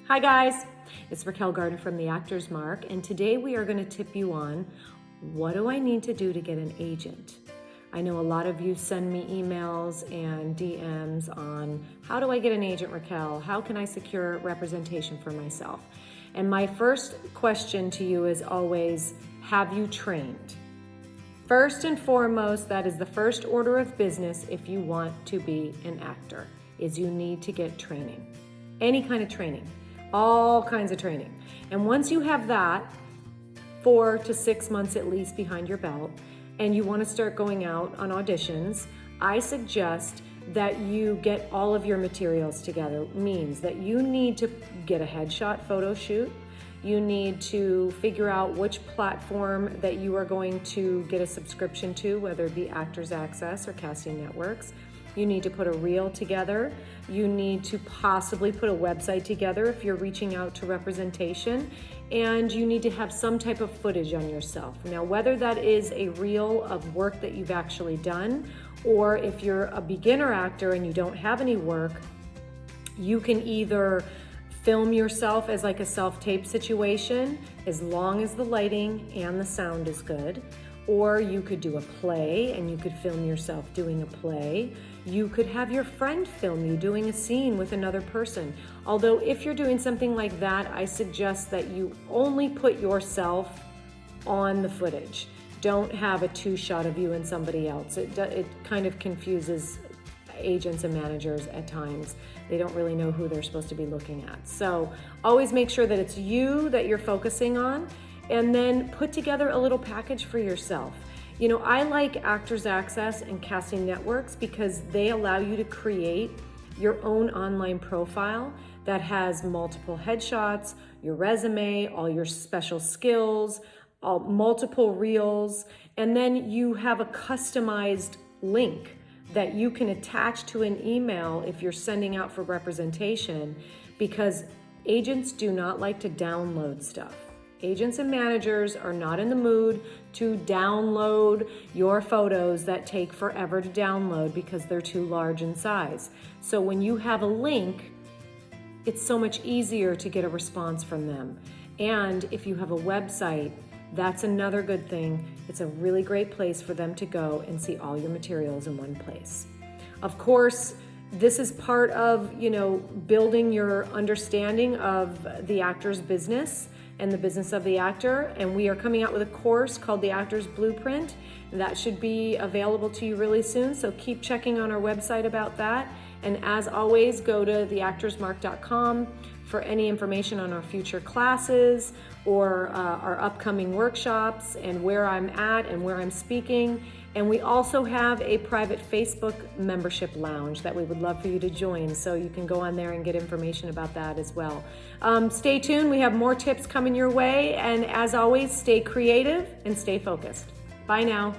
Hi guys, it's Raquel Gardner from the Actors Mark, and today we are going to tip you on what do I need to do to get an agent. I know a lot of you send me emails and DMs on how do I get an agent, Raquel? How can I secure representation for myself? And my first question to you is always, have you trained? First and foremost, that is the first order of business if you want to be an actor, is you need to get training. Any kind of training. All kinds of training. And once you have that, 4 to 6 months at least behind your belt, and you want to start going out on auditions, I suggest that you get all of your materials together. Means that you need to get a headshot photo shoot. You need to figure out which platform that you are going to get a subscription to, whether it be Actors Access or Casting Networks. You need to put a reel together. You need to possibly put a website together if you're reaching out to representation. And you need to have some type of footage on yourself. Now, whether that is a reel of work that you've actually done, or if you're a beginner actor and you don't have any work, you can either film yourself as like a self-tape situation, as long as the lighting and the sound is good. Or you could do a play and you could film yourself doing a play. You could have your friend film you doing a scene with another person. Although if you're doing something like that, I suggest that you only put yourself on the footage. Don't have a 2-shot of you and somebody else. It kind of confuses agents and managers at times. They don't really know who they're supposed to be looking at. So always make sure that it's you that you're focusing on, and then put together a little package for yourself. You know, I like Actors Access and Casting Networks because they allow you to create your own online profile that has multiple headshots, your resume, all your special skills, multiple reels, and then you have a customized link that you can attach to an email if you're sending out for representation, because agents do not like to download stuff. Agents and managers are not in the mood to download your photos that take forever to download because they're too large in size. So when you have a link, it's so much easier to get a response from them. And if you have a website, that's another good thing. It's a really great place for them to go and see all your materials in one place. Of course, this is part of, building your understanding of the actor's business and the business of the actor. And we are coming out with a course called the Actor's Blueprint. That should be available to you really soon. So keep checking on our website about that. And as always, go to theactorsmark.com for any information on our future classes or our upcoming workshops and where I'm at and where I'm speaking. And we also have a private Facebook membership lounge that we would love for you to join. So you can go on there and get information about that as well. Stay tuned. We have more tips coming your way. And as always, stay creative and stay focused. Bye now.